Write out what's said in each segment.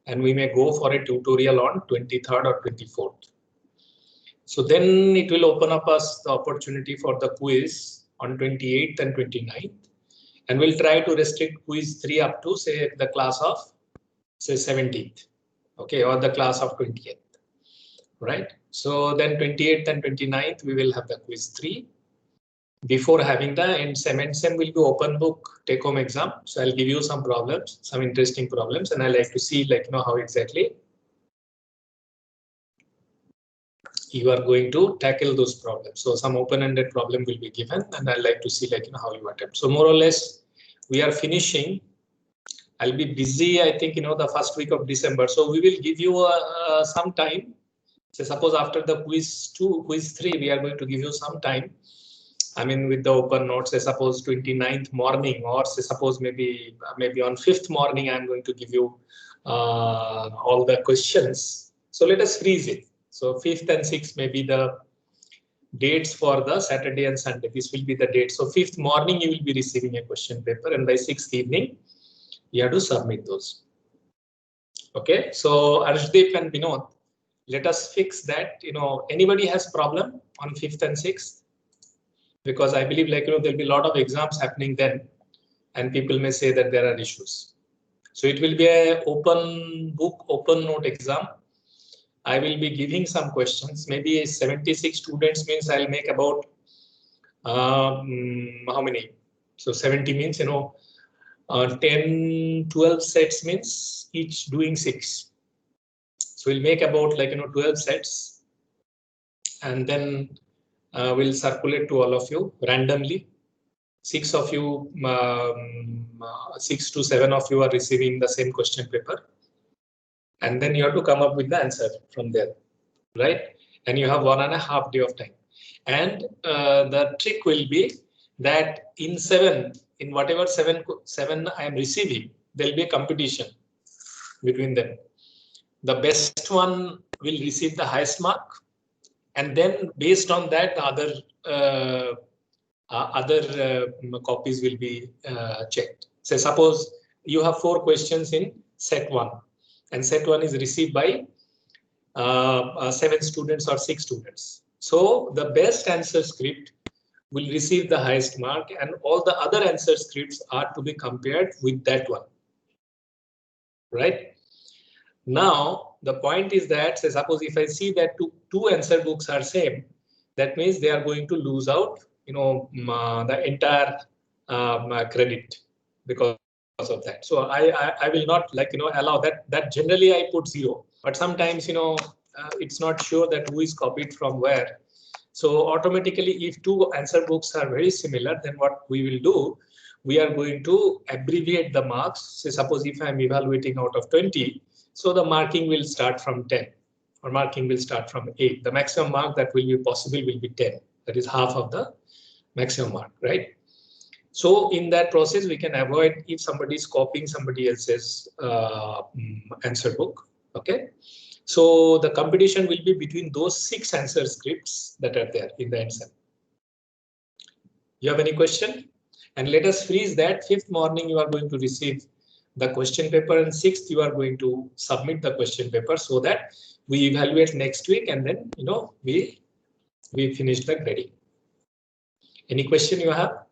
and we may go for a tutorial on 23rd or 24th. So then it will open up us the opportunity for the quiz on 28th and 29th. And we'll try to restrict quiz 3 up to say the class of say 17th, okay, or the class of 20th, right? So then 28th and 29th we will have the quiz 3 before having the end sem. End sem will be open book take home exam. So I'll give you some problems, some interesting problems, and I like to see how exactly you are going to tackle those problems. So some open-ended problem will be given, and I like to see how you attempt. So more or less we are finishing. I'll be busy, I think, the first week of December. So we will give you some time. So suppose after the quiz 2, quiz 3, we are going to give you some time. I mean, with the open notes, say suppose 29th morning, or say suppose maybe on 5th morning, I'm going to give you all the questions. So let us freeze it. So 5th and 6th may be the dates for the Saturday and Sunday. This will be the date. So 5th morning, you will be receiving a question paper, and by 6th evening, you have to submit those. Okay, so Arshdeep and Vinod, let us fix that. Anybody has problem on 5th and 6th? Because I believe there'll be a lot of exams happening then, and people may say that there are issues. So it will be a open book, open note exam. I will be giving some questions. Maybe 76 students means I'll make about how many? So 70 means 10, 12 sets means each doing 6. So we'll make about 12 sets, and then we'll circulate to all of you randomly. 6 of you, 6 to 7 of you are receiving the same question paper, and then you have to come up with the answer from there, right? And you have 1.5 days of time. And the trick will be that in whatever seven I am receiving, there'll be a competition between them. The best one will receive the highest mark, and then based on that, the other copies will be checked. So suppose you have 4 questions in set 1, and set 1 is received by 7 students or 6 students. So the best answer script will receive the highest mark, and all the other answer scripts are to be compared with that one, right? Now, the point is that, say, suppose if I see that two answer books are same, that means they are going to lose out, the entire credit because of that. So I will not allow that. That generally I put 0, but sometimes it's not sure that who is copied from where. So automatically, if 2 answer books are very similar, then what we will do, we are going to abbreviate the marks. Say suppose if I'm evaluating out of 20. So the marking will start from 10, or marking will start from 8. The maximum mark that will be possible will be 10. That is half of the maximum mark, right? So in that process, we can avoid if somebody is copying somebody else's answer book. Okay. So the competition will be between those 6 answer scripts that are there in the answer. You have any question? And let us freeze that 5th morning you are going to receive the question paper, and 6th you are going to submit the question paper, so that we evaluate next week, and then we finish the grading. Any question you have?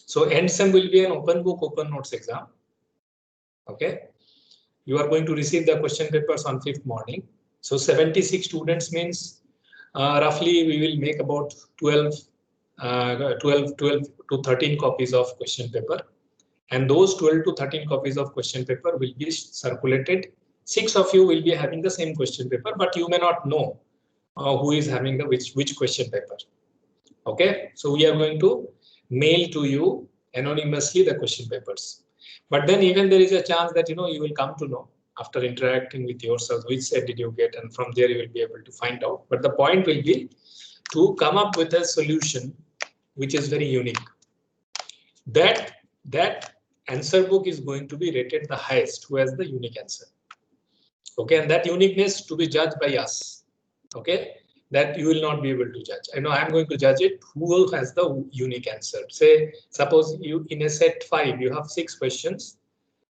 So end sem will be an open book, open notes exam. Okay, you are going to receive the question papers on 5th morning. So 76 students means roughly we will make about 12 to 13 copies of question paper, and those 12 to 13 copies of question paper will be circulated. 6 of you will be having the same question paper, but you may not know who is having the which question paper. Okay, so we are going to mail to you anonymously the question papers, but then even there is a chance that you will come to know after interacting with yourself which set did you get, and from there you will be able to find out. But the point will be to come up with a solution which is very unique. That answer book is going to be rated the highest who has the unique answer. Okay, and that uniqueness to be judged by us. Okay, that you will not be able to judge. I know I'm going to judge it. Who has the unique answer? Say, suppose you in a set 5, you have 6 questions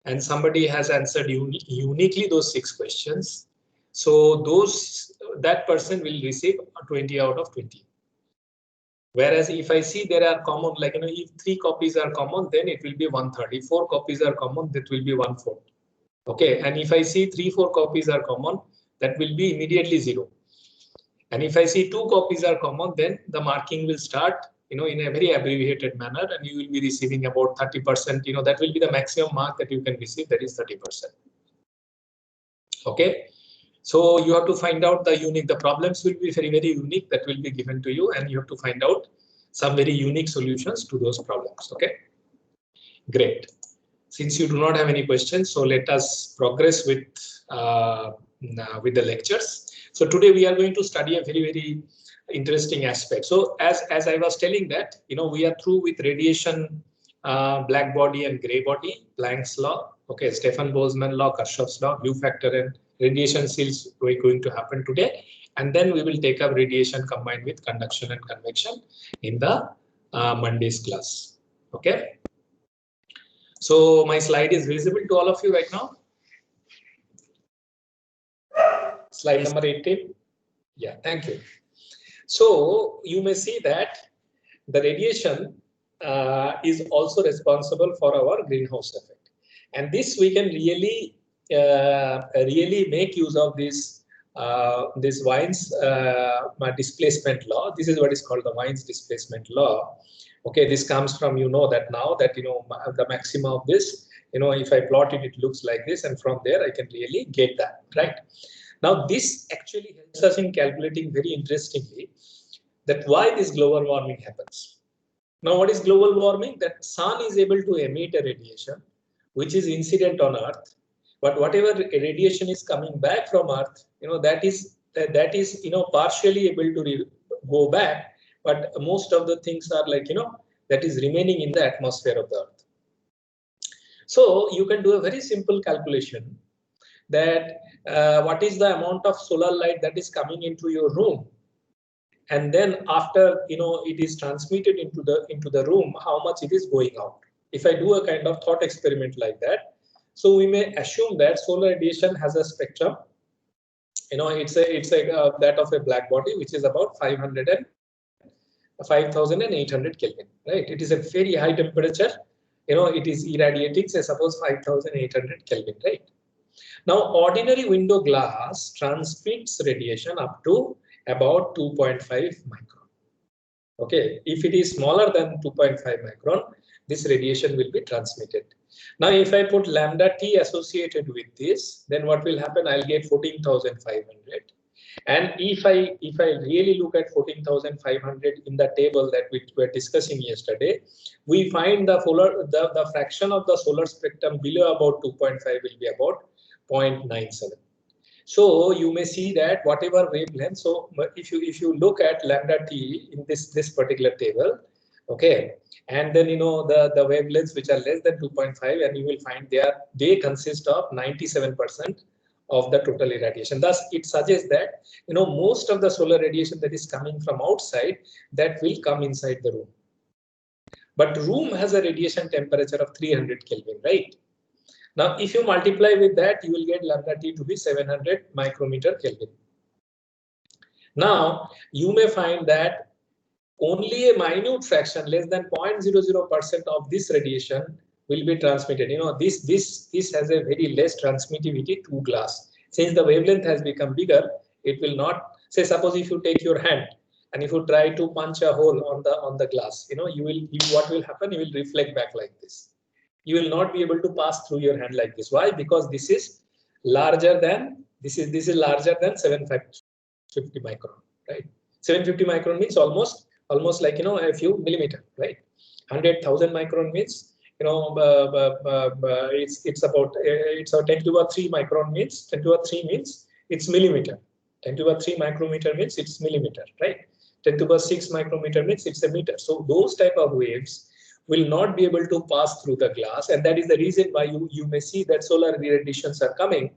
and somebody has answered uniquely those 6 questions. So that person will receive 20 out of 20. Whereas if I see there are common, like, if 3 copies are common, then it will be 1/3. If 4 copies are common, that will be 1/4. Okay. And if I see 3-4 copies are common, that will be immediately 0. And if I see 2 copies are common, then the marking will start, in a very abbreviated manner, and you will be receiving about 30%. That will be the maximum mark that you can receive. That is 30%. Okay. So you have to find out the problems will be very, very unique that will be given to you, and you have to find out some very unique solutions to those problems. Okay. Great. Since you do not have any questions, so let us progress with the lectures. So today we are going to study a very, very interesting aspect. So as I was telling that, we are through with radiation, black body and gray body, Planck's law, okay, Stefan Boltzmann law, Kirchhoff's law, Q factor and radiation shields are going to happen today. And then we will take up radiation combined with conduction and convection in the Monday's class. Okay. So my slide is visible to all of you right now. Slide number 18. Yeah, thank you. So you may see that the radiation is also responsible for our greenhouse effect. And this we can really make use of this Wien's displacement law. This is what is called the Wien's displacement law. Okay, this comes from, that now that, the maxima of this, if I plot it, it looks like this. And from there, I can really get that, right? Now, this actually helps us in calculating very interestingly that why this global warming happens. Now, what is global warming? That sun is able to emit a radiation, which is incident on Earth. But whatever radiation is coming back from Earth, that is partially able to go back. But most of the things are like, that is remaining in the atmosphere of the Earth. So you can do a very simple calculation that what is the amount of solar light that is coming into your room, and then after it is transmitted into the room, how much it is going out. If I do a kind of thought experiment like that, so we may assume that solar radiation has a spectrum. It's that of a black body, which is about 5,800 Kelvin, right? It is a very high temperature. It is irradiating, say suppose 5,800 Kelvin, right? Now, ordinary window glass transmits radiation up to about 2.5 micron. Okay, if it is smaller than 2.5 micron, this radiation will be transmitted. Now, if I put lambda T associated with this, then what will happen? I'll get 14,500. And if I really look at 14,500 in the table that we were discussing yesterday, we find the fraction of the solar spectrum below about 2.5 will be about 0.97. So you may see that whatever wavelength. So if you look at lambda T in this particular table, okay, and then the wavelengths which are less than 2.5, and you will find they consist of 97% of the total irradiation. Thus, it suggests that most of the solar radiation that is coming from outside, that will come inside the room. But room has a radiation temperature of 300 Kelvin, right? Now, if you multiply with that, you will get lambda T to be 700 micrometer Kelvin. Now, you may find that only a minute fraction, less than 0.00% of this radiation will be transmitted. This has a very less transmittivity to glass. Since the wavelength has become bigger, it will not. Say, suppose if you take your hand and if you try to punch a hole on the glass, what will happen? You will reflect back like this. You will not be able to pass through your hand like this. Why? Because this is larger than 750 micron, right? 750 micron means almost like a few millimeter, right? 100,000 micron means it's about 10 to the power 3 micron means 10 to the power 3 means it's millimeter. 10 to the power 3 micrometer means it's millimeter, right? 10 to the power 6 micrometer means it's a meter. So those type of waves will not be able to pass through the glass, and that is the reason why you may see that solar radiations are coming,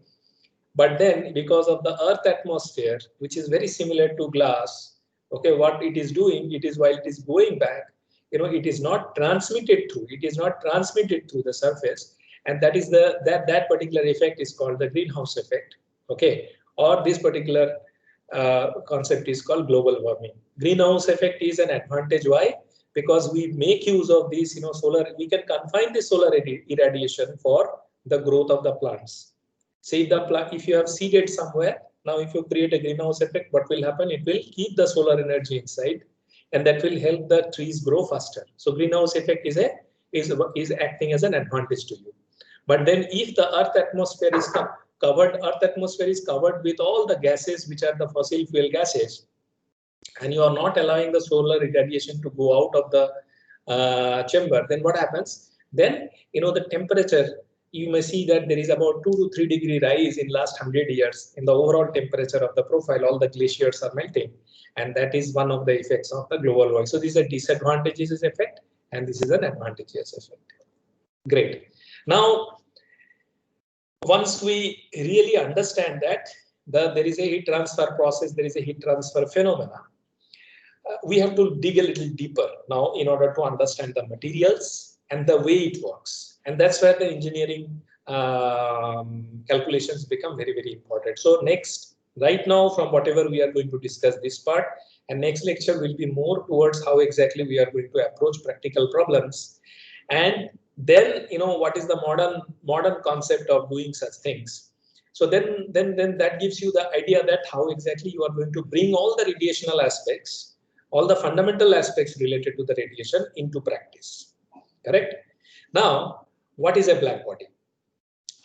But then because of the Earth atmosphere, which is very similar to glass, okay, what it is doing, it is while it is going back, it is not transmitted through, the surface, and that is that particular effect is called the greenhouse effect, okay, or this particular concept is called global warming. Greenhouse effect is an advantage. Why? Because we make use of these, solar, we can confine the solar irradiation for the growth of the plants. Say if you have seeded somewhere, now if you create a greenhouse effect, what will happen? It will keep the solar energy inside, and that will help the trees grow faster. So greenhouse effect is acting as an advantage to you. But then if the Earth atmosphere is covered with all the gases which are the fossil fuel gases, and you are not allowing the solar irradiation to go out of the chamber, then what happens? Then the temperature, you may see that there is about 2 to 3 degree rise in last 100 years in the overall temperature of the profile. All the glaciers are melting, and that is one of the effects of the global warming. So these are disadvantageous effect, and this is an advantageous effect. Great. Now, once we really understand that there is a heat transfer process, there is a heat transfer phenomena, we have to dig a little deeper now in order to understand the materials and the way it works. And that's where the engineering calculations become very, very important. So right now, from whatever we are going to discuss this part, and next lecture will be more towards how exactly we are going to approach practical problems. And then, what is the modern concept of doing such things. So then that gives you the idea that how exactly you are going to bring all the radiational aspects, all the fundamental aspects related to the radiation into practice. Correct? Now, what is a black body?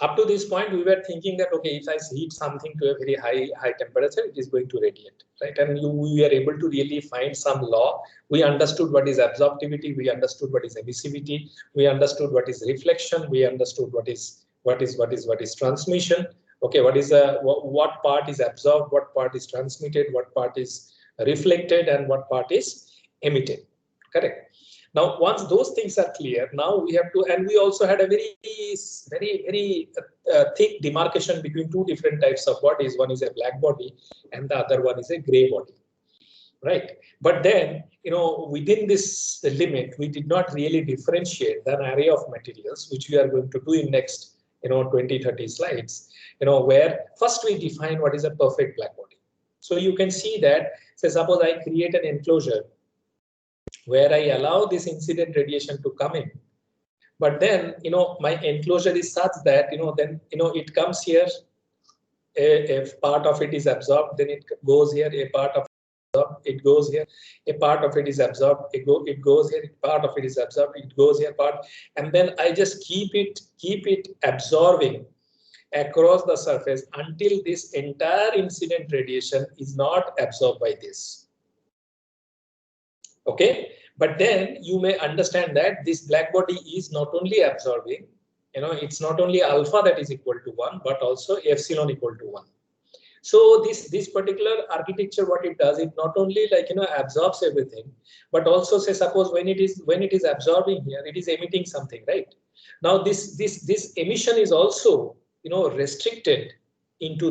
Up to this point, we were thinking that, okay, if I heat something to a very high temperature, it is going to radiate, right? And we were able to really find some law. We understood what is absorptivity. We understood what is emissivity. We understood what is reflection. We understood what is transmission. Okay, what part is absorbed, what part is transmitted, what part is reflected, and what part is emitted. Correct. Now, once those things are clear, now we have to, and we also had a very thick demarcation between two different types of bodies. One is a black body and the other one is a gray body, right? But then, within this limit, we did not really differentiate the array of materials, which we are going to do in next, 20-30 slides, where first we define what is a perfect black body. So you can see that, say, suppose I create an enclosure where I allow this incident radiation to come in, but then my enclosure is such that it comes here, a part of it is absorbed, then it goes here, a part of it goes here, a part of it is absorbed, it goes here, part of it is absorbed, it goes here, and then I just keep it absorbing across the surface until this entire incident radiation is not absorbed by this. Okay, but then you may understand that this black body is not only absorbing, it's not only alpha that is equal to 1, but also epsilon equal to 1. So this particular architecture, what it does, it not only absorbs everything, but also, say, suppose when it is absorbing here, it is emitting something, right? Now this emission is also restricted into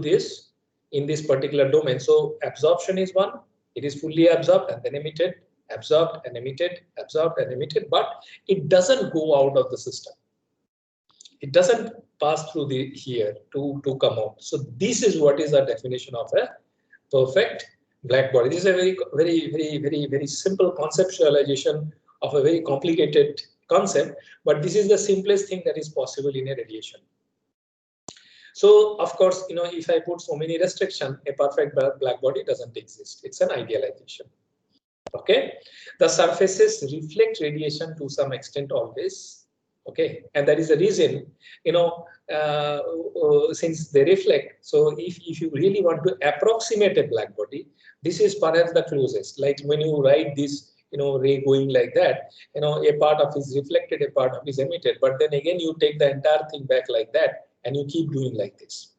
in this particular domain. So absorption is 1, it is fully absorbed and then emitted, absorbed and emitted, absorbed and emitted, but it doesn't go out of the system. It doesn't pass through here to come out. So this is what is the definition of a perfect black body. This is a very simple conceptualization of a very complicated concept, but this is the simplest thing that is possible in a radiation. So of course, if I put so many restrictions, a perfect black body doesn't exist. It's an idealization. Okay, the surfaces reflect radiation to some extent always. Okay, and that is the reason, since they reflect. So if you really want to approximate a black body, this is perhaps the closest. Like when you write this, ray going like that, a part of it is reflected, a part of it is emitted. But then again, you take the entire thing back like that, and you keep doing like this.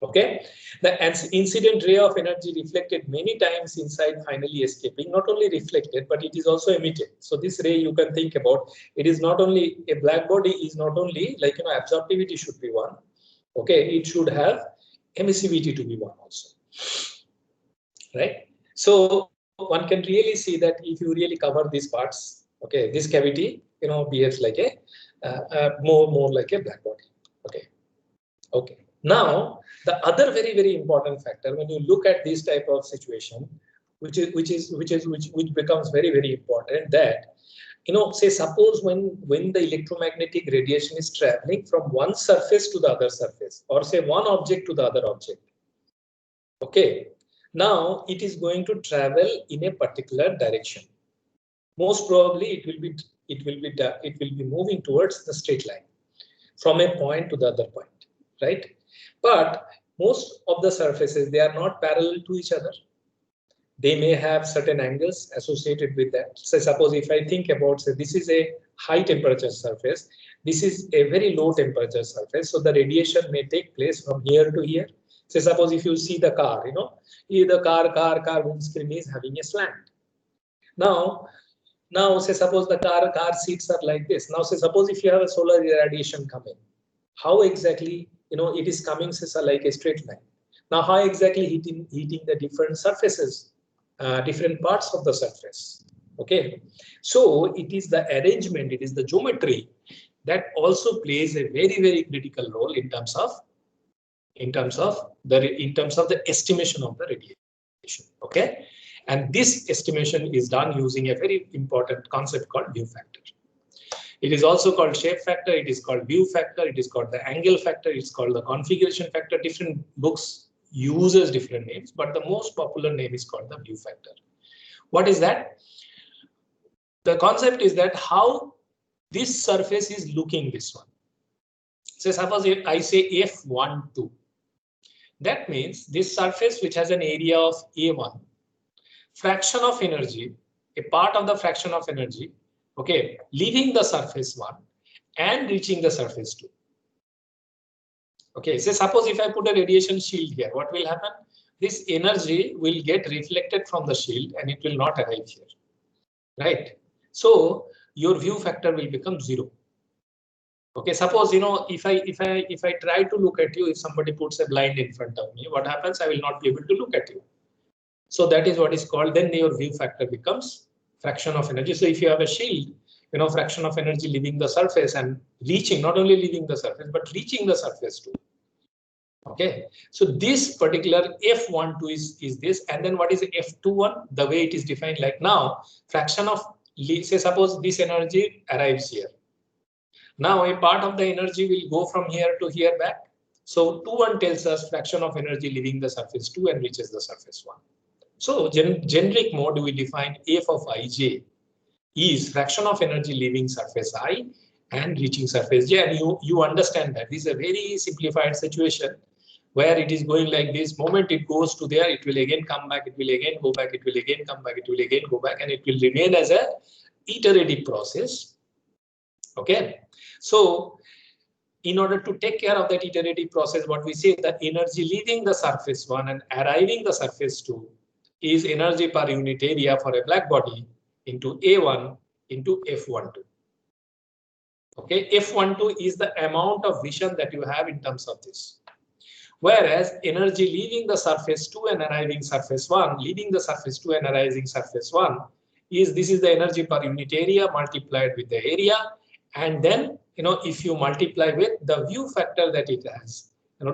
Okay, the incident ray of energy reflected many times inside, finally escaping, not only reflected, but it is also emitted. So this ray, you can think about, it is not only a black body is not only absorptivity should be 1. Okay, it should have emissivity to be 1 also, right? So one can really see that if you really cover these parts, okay, this cavity, behaves like a more like a black body. Okay. Now the other very important factor when you look at this type of situation, which becomes very important, that say suppose when the electromagnetic radiation is traveling from one surface to the other surface, or say one object to the other object. Okay. Now it is going to travel in a particular direction. Most probably it will be moving towards the straight line from a point to the other point, right? But most of the surfaces, they are not parallel to each other. They may have certain angles associated with that. So suppose if I think about, say, this is a high temperature surface, this is a very low temperature surface. So the radiation may take place from here to here. So suppose if you see the car, the car windscreen is having a slant. Now say suppose the car seats are like this. Now say suppose if you have a solar irradiation coming, how exactly it is coming like a straight line. Now how exactly heating the different surfaces, different parts of the surface. Okay, so it is the arrangement, it is the geometry that also plays a very critical role in terms of the estimation of the radiation. Okay, and this estimation is done using a very important concept called view factor. It is also called shape factor, it is called view factor, it is called the angle factor, it's called the configuration factor. Different books uses different names, but the most popular name is called the view factor. What is that? The concept is that how this surface is looking this one. So suppose if I say F12, that means this surface which has an area of A1, fraction of energy, a part of the fraction of energy, okay, leaving the surface 1 and reaching the surface 2. Okay, so suppose if I put a radiation shield here, what will happen? This energy will get reflected from the shield and it will not arrive here, right? So your view factor will become 0. Okay, suppose if I try to look at you, if somebody puts a blind in front of me, what happens? I will not be able to look at you. So that is what is called, then your view factor becomes fraction of energy. So if you have a shield, fraction of energy leaving the surface and reaching, not only leaving the surface, but reaching the surface too. Okay, so this particular F12 is this, and then what is F21? The way it is defined like now, fraction of, say suppose this energy arrives here. Now a part of the energy will go from here to here back. So 21 tells us fraction of energy leaving the surface 2 and reaches the surface 1. So generic mode we define F of ij is fraction of energy leaving surface I and reaching surface j, and you understand that this is a very simplified situation where it is going like this. Moment it goes to there, it will again come back, it will again go back, it will again come back, it will again go back, and it will remain as a iterative process. Okay, so in order to take care of that iterative process, what we say, the energy leaving the surface 1 and arriving the surface 2 is energy per unit area for a black body into A1 into F12. Okay, F12 is the amount of vision that you have in terms of this. Whereas energy leaving the surface 2 and arriving surface 1, leaving the surface 2 and arriving surface 1 is, this is the energy per unit area multiplied with the area, and then if you multiply with the view factor that it has,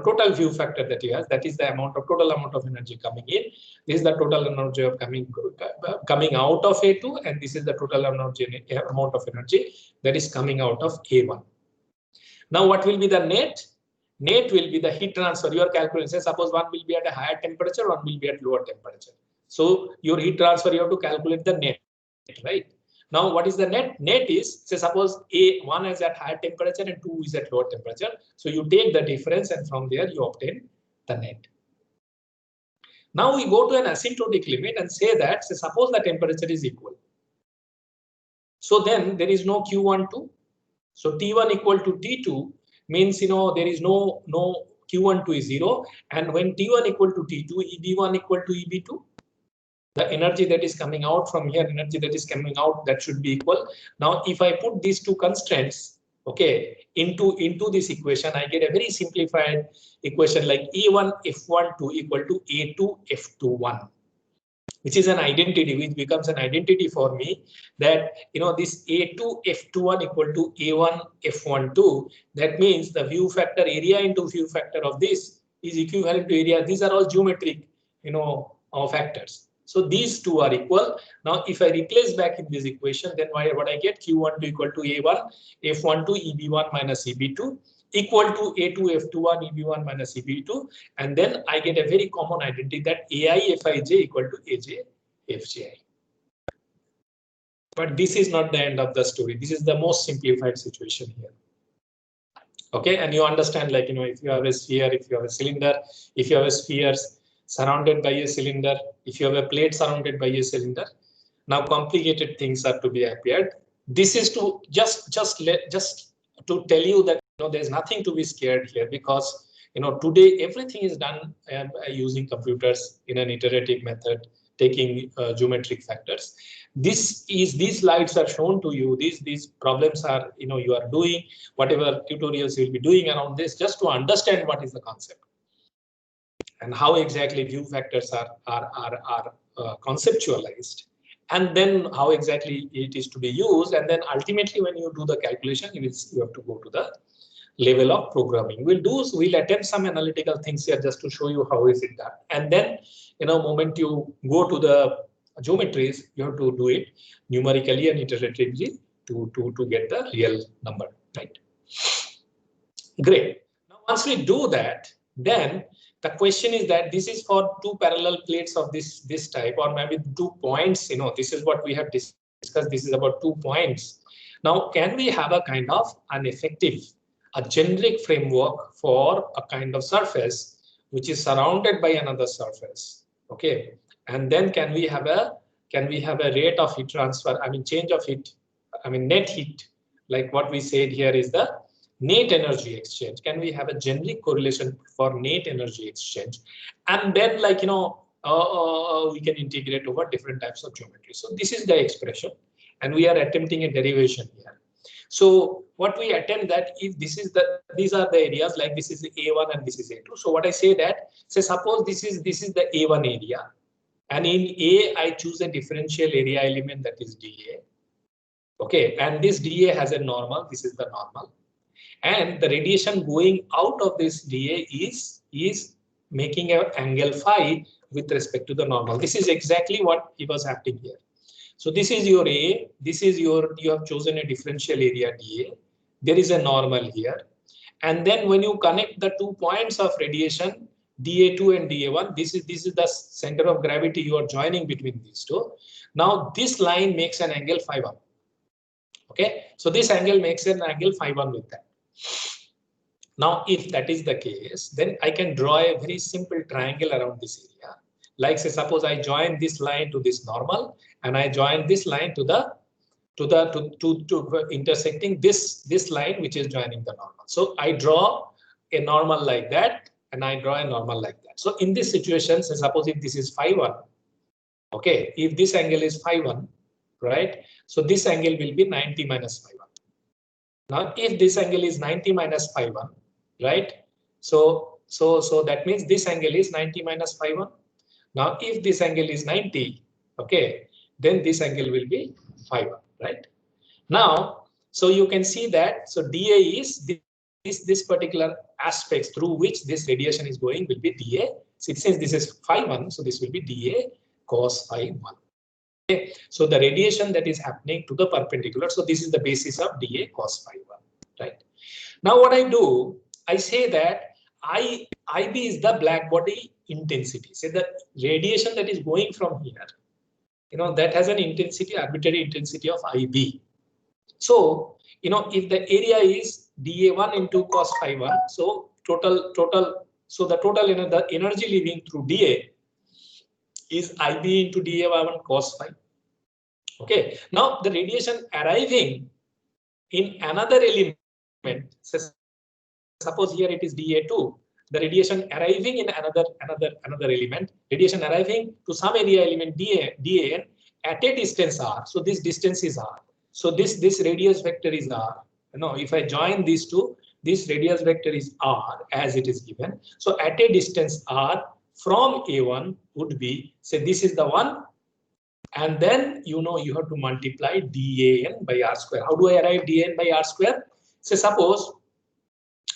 total view factor that it has, that is the total amount of energy coming in. This is the total energy of coming out of A2, and this is the total amount of energy that is coming out of A1. Now what will be the net? Net will be the heat transfer. You are calculating, suppose one will be at a higher temperature, one will be at lower temperature. So your heat transfer, you have to calculate the net, right? Now what is the net? Net is, say suppose A1 is at higher temperature and 2 is at lower temperature. So you take the difference and from there you obtain the net. Now we go to an asymptotic limit and say that, say suppose the temperature is equal. So then there is no Q12. So T1 equal to T2 means there is no Q12 is 0, and when T1 equal to T2, EB1 equal to EB2. The energy that is coming out from here, energy that is coming out, that should be equal. Now if I put these two constraints, okay, into this equation, I get a very simplified equation like A1 F12 equal to A2 F21, which is an identity, which becomes an identity for me that, you know, this A2 F21 equal to A1 F12. That means the view factor area into view factor of this is equivalent to area. These are all geometric, you know, factors. So these two are equal. Now, if I replace back in this equation, then what I get Q12 equal to A1 F12 EB1 minus EB2 equal to A2 F21 EB1 minus EB2, and then I get a very common identity that AI Fij equal to AJ Fji. But this is not the end of the story. This is the most simplified situation here. Okay, and you understand, like, you know, if you have a sphere, if you have a cylinder, if you have a spheres surrounded by a cylinder, if you have a plate surrounded by a cylinder, now complicated things are to be appeared. This is to just to tell you that, you know, there's nothing to be scared here, because, you know, today everything is done using computers in an iterative method, taking geometric factors. These slides are shown to you. These problems are, you know, you are doing whatever tutorials you'll be doing around this, just to understand what is the concept and how exactly view factors are conceptualized, and then how exactly it is to be used. And then ultimately, when you do the calculation, you have to go to the level of programming. We'll attempt some analytical things here just to show you how is it done. And then, you know, moment you go to the geometries, you have to do it numerically and iteratively to get the real number, right? Great. Now, once we do that, then the question is that this is for two parallel plates of this type, or maybe 2 points. You know, this is what we have discussed. This is about 2 points. Now, can we have a kind of an effective, a generic framework for a kind of surface which is surrounded by another surface? Okay, and then can we have a rate of heat transfer? I mean, change of heat. I mean, net heat, like what we said here is the net energy exchange. Can we have a generic correlation for net energy exchange? And then, like, you know, we can integrate over different types of geometry. So this is the expression, and we are attempting a derivation here. So what we attempt that if these are the areas, like this is the A1 and this is A2. So what I say that, say suppose this is the A1 area, and in A I choose a differential area element that is dA. Okay, and this dA has a normal. This is the normal. And the radiation going out of this dA is making an angle phi with respect to the normal. This is exactly what it was happening here. So this is your A, this is your, you have chosen a differential area dA. There is a normal here. And then when you connect the 2 points of radiation, dA2 and dA1, this is the center of gravity you are joining between these two. Now this line makes an angle phi 1. Okay, so this angle makes an angle phi 1 with that. Now, if that is the case, then I can draw a very simple triangle around this area. Like, say, suppose I join this line to this normal, and I join this line to intersecting this line, which is joining the normal. So I draw a normal like that, and I draw a normal like that. So in this situation, say, suppose if this is phi 1, okay, if this angle is phi 1, right? So this angle will be 90 minus phi 1. Now, if this angle is 90 minus phi 1, right? So that means this angle is 90 minus phi 1. Now, if this angle is 90, okay, then this angle will be phi 1, right? Now, so you can see that, so dA is this particular aspects through which this radiation is going will be dA. So since this is phi 1, so this will be dA cos phi 1. Okay, so the radiation that is happening to the perpendicular. So this is the basis of dA cos phi 1, right? Now what I do, I say that IB is the black body intensity. Say the radiation that is going from here, you know, that has an intensity, arbitrary intensity of IB. So, you know, if the area is dA1 into cos phi 1, so so the total energy leaving through dA is IB into dA1 cos phi. Okay, now the radiation arriving in another element, suppose here it is dA2, the radiation arriving in another element, radiation arriving to some area element dAn at a distance r. So this distance is r. So this radius vector is r, Now, if I join these two, this radius vector is r as it is given. So at a distance r from A1 would be, say this is the one, and then you have to multiply dAn by r square. How do I arrive dAn by r square? So suppose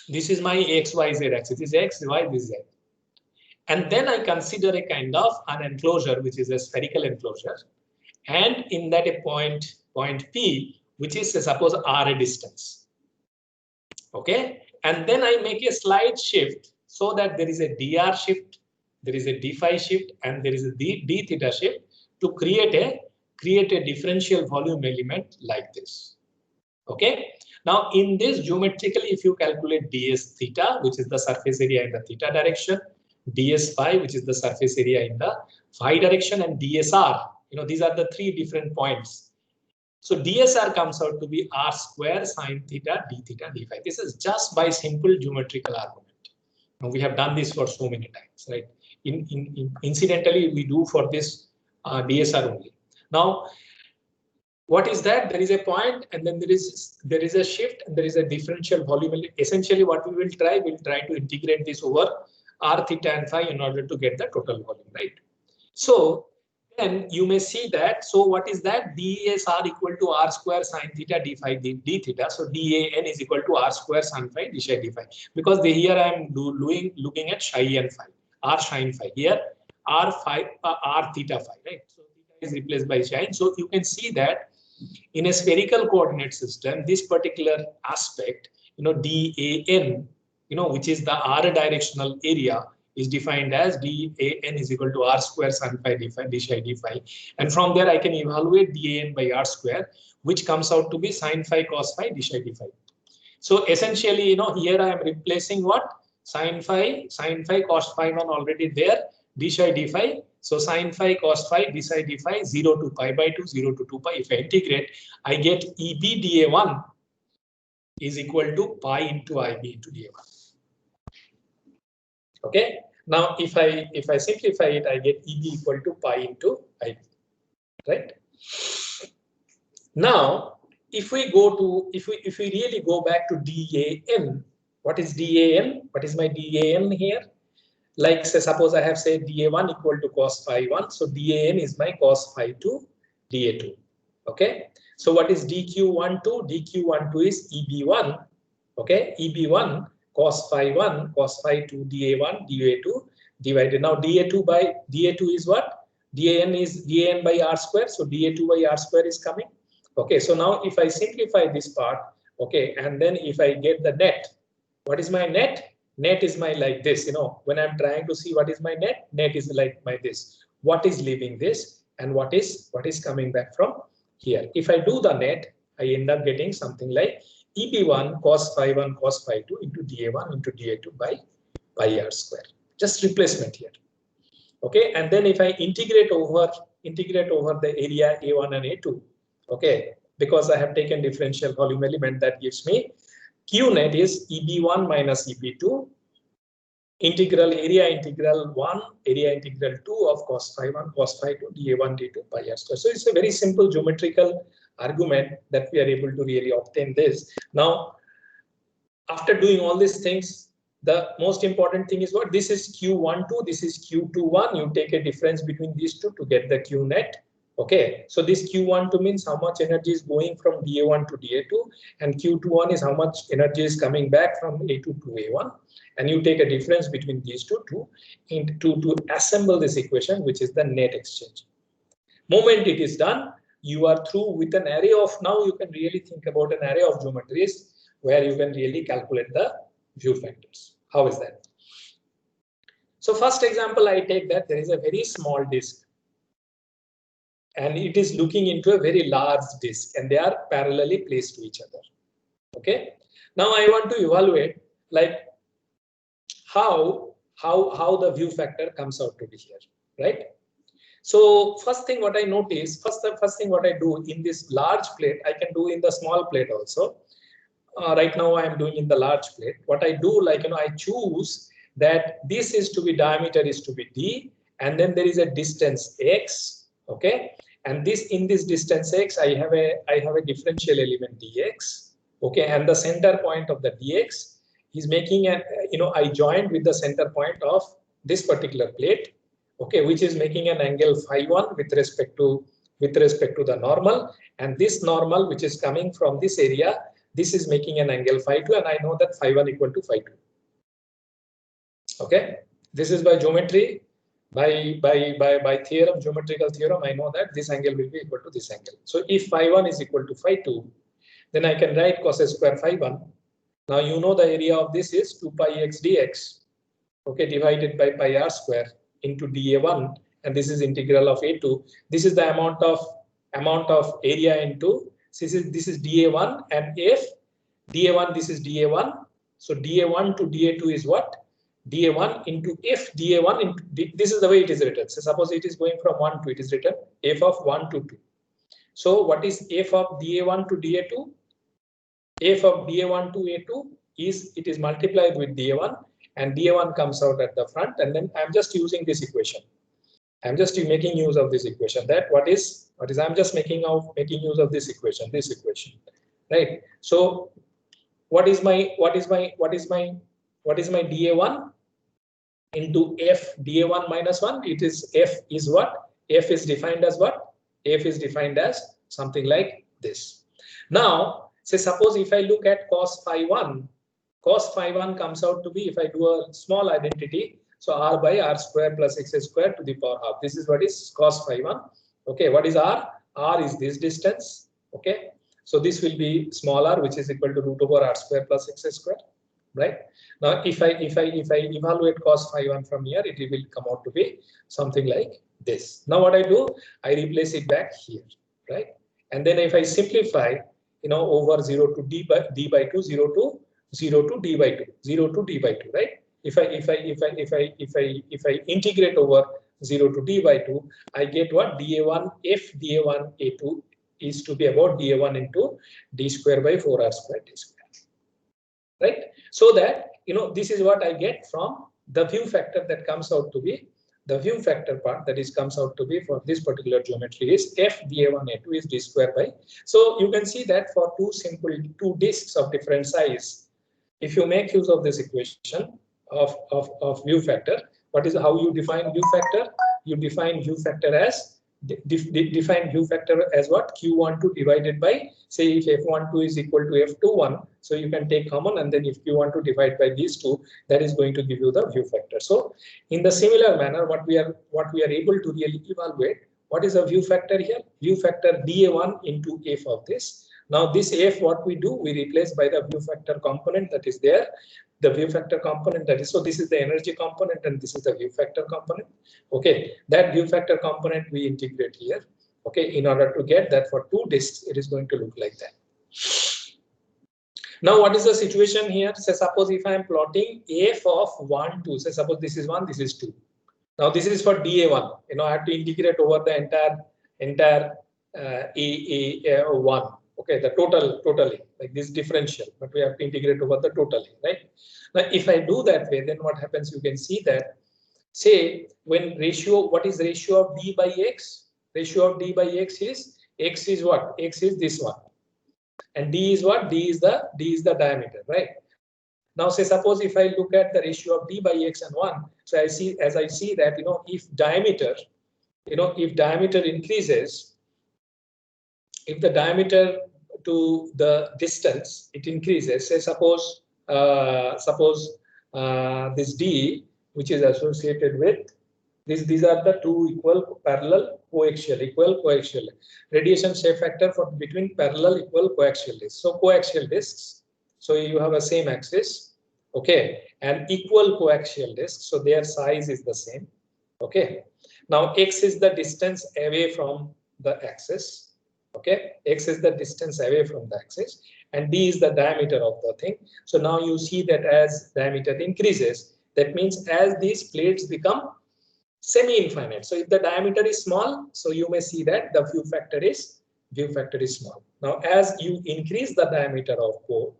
this is my x, y, z axis. This is x, y, this is z. And then I consider a kind of an enclosure, which is a spherical enclosure. And in that a point P, which is suppose r a distance. Okay. And then I make a slight shift so that there is a dr shift, there is a d phi shift, and there is a d theta shift to create a differential volume element like this. Okay. Now in this geometrically, if you calculate ds theta, which is the surface area in the theta direction, ds phi, which is the surface area in the phi direction, and dsr, these are the three different points. So dsr comes out to be r square sine theta d theta d phi. This is just by simple geometrical argument. Now, we have done this for so many times, right? Incidentally, we do for this dsr only. Now, what is that? There is a point, and then there is a shift, and there is a differential volume. Essentially, what we will try to integrate this over r theta and phi in order to get the total volume, right? So then you may see that. So what is that? dsr equal to r square sine theta d phi d theta. So dan is equal to r square sine phi d psi d phi. Because here I am looking at psi and phi, r sine phi. Here r theta phi, right? So theta is replaced by psi. So you can see that in a spherical coordinate system, this particular aspect, dan, which is the r directional area, is defined as dan is equal to r square sine phi d phi d phi. And from there I can evaluate dan by r square, which comes out to be sine phi cos phi d phi. So essentially, here I am replacing what? Sine phi cos phi 1 already there, d phi. So sine phi cos phi d phi 0 to pi by 2, 0 to 2 pi. If I integrate, I get EB dA1 is equal to pi into IB into dA1. Okay. Now, if I simplify it, I get EB equal to pi into IB. Right. Now, if we really go back to DAN, what is DAN? What is my DAN here? Like, say, suppose I have said dA1 equal to cos phi 1. So DAN is my cos phi 2 dA2. Okay. So what is DQ12? DQ12 is EB1. Okay. EB1 cos phi 1 cos phi 2 dA1 dA2 divided. Now dA2 is what? DAN is DAN by r square. So dA2 by r square is coming. Okay. So now if I simplify this part, okay, and then if I get the net, what is my net? Net is my like this, when I'm trying to see what is my net is like my this. What is leaving this and what is coming back from here? If I do the net, I end up getting something like EB1 cos phi 1 cos phi 2 into dA1 into dA2 by pi r square. Just replacement here. Okay, and then if I integrate over the area A1 and A2, okay, because I have taken differential volume element, that gives me Q net is EB1 minus EB2 integral area integral 1 area integral 2 of cos phi 1 cos phi 2 dA1 d2 pi r square. So it's a very simple geometrical argument that we are able to really obtain this. Now, after doing all these things, the most important thing is what? This is Q12, this is Q21. You take a difference between these two to get the Q net. Okay, so this Q12 means how much energy is going from dA1 to dA2, and Q21 is how much energy is coming back from A2 to A1, and you take a difference between these two to assemble this equation, which is the net exchange. Moment it is done, you are through with an array of, now you can really think about an array of geometries where you can really calculate the view factors. How is that? So first example, I take that there is a very small disk, and it is looking into a very large disk, and they are parallelly placed to each other. Okay. Now I want to evaluate like how the view factor comes out to be here, right? So first thing what I notice, first thing what I do in this large plate, I can do in the small plate also. Right now I am doing in the large plate. What I do, like, I choose that this is to be diameter is to be d, and then there is a distance x. Okay, and this in this distance x, I have a differential element dx. Okay, and the center point of the dx is making an, I joined with the center point of this particular plate, okay, which is making an angle phi1 with respect to the normal, and this normal which is coming from this area, this is making an angle phi2, and I know that phi1 equal to phi2. Okay, this is by geometry, by theorem, geometrical theorem, I know that this angle will be equal to this angle. So if phi1 is equal to phi2, then I can write cos square phi1. Now you know the area of this is 2 pi x dx, okay, divided by pi r square into dA1, and this is integral of A2. This is the amount of area into, this is dA1, and if dA1, this is dA1, so dA1 to dA2 is what? dA1 into f dA1 into this is the way it is written. So suppose it is going from 1 to, it is written f of 1 to 2. So what is f of dA1 to dA2? F of dA1 to A2 is, it is multiplied with dA1, and dA1 comes out at the front, and then I'm just using this equation. I'm just making use of this equation. That what is I'm just making use of this equation, right? So what is my dA1 into f dA1 minus 1? It is f is what? F is defined as what? F is defined as something like this. Now, say suppose if I look at cos phi1 comes out to be, if I do a small identity, so r by r square plus x square to the power half. This is what is cos phi1. Okay, what is r? R is this distance. Okay, so this will be small r, which is equal to root over r square plus x square. Right now, if I evaluate cos phi1 from here, it will come out to be something like this. Now what I do, I replace it back here, right? And then if I simplify, over 0 to d by 2, 0 to d by 2, 0 to d by 2, right? If I integrate over 0 to d by 2, I get what? dA1 f dA1 A2 is to be about dA1 into d square by 4r square d square. Right, so that this is what I get from the view factor that comes out to be the view factor part, that is comes out to be for this particular geometry is f dA1 A2 is d square by. So you can see that for two discs of different size, if you make use of this equation of view factor, what is how you define view factor? You define view factor as define view factor as what? Q12 divided by, say if f12 is equal to f21, so you can take common, and then if Q12 divide by these two, that is going to give you the view factor. So in the similar manner, what we are able to really evaluate, what is a view factor here? View factor dA1 into f of this. Now this f, what we do, we replace by the view factor component that is there. The view factor component, that is, so this is the energy component and this is the view factor component. Okay, that view factor component we integrate here. Okay, in order to get that for two disks, it is going to look like that. Now, what is the situation here? Say suppose if I am plotting f of 1, 2. Say suppose this is 1, this is 2. Now this is for dA1. I have to integrate over the entire A1. Okay, the totally like this differential, but we have to integrate over the totally, right? Now, if I do that way, then what happens? You can see that, say when ratio, what is ratio of d by x? Ratio of d by x is what? X is this one, and d is what? D is the diameter, right? Now, say suppose if I look at the ratio of d by x and 1, so I see that if diameter increases, if the diameter to the distance it increases, say suppose this d, which is associated with this, these are the two equal parallel coaxial radiation shape factor for between parallel equal coaxial discs. So coaxial discs, so you have a same axis, okay, and equal coaxial discs, so their size is the same. Okay, now x is the distance away from the axis. Okay, x is the distance away from the axis, and d is the diameter of the thing. So now you see that as diameter increases, that means as these plates become semi-infinite. So if the diameter is small, so you may see that the view factor is small. Now, as you increase the diameter of both,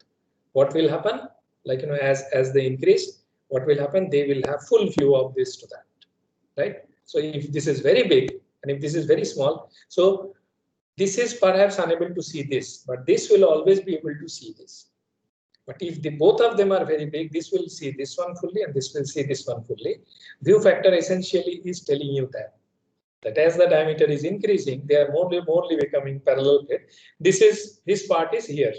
what will happen? Like as they increase, what will happen? They will have full view of this to that, right? So if this is very big and if this is very small, so This is perhaps unable to see this, but this will always be able to see this. But if both of them are very big, this will see this one fully and this will see this one fully. View factor essentially is telling you that as the diameter is increasing, they are more becoming parallel plate. This part is here.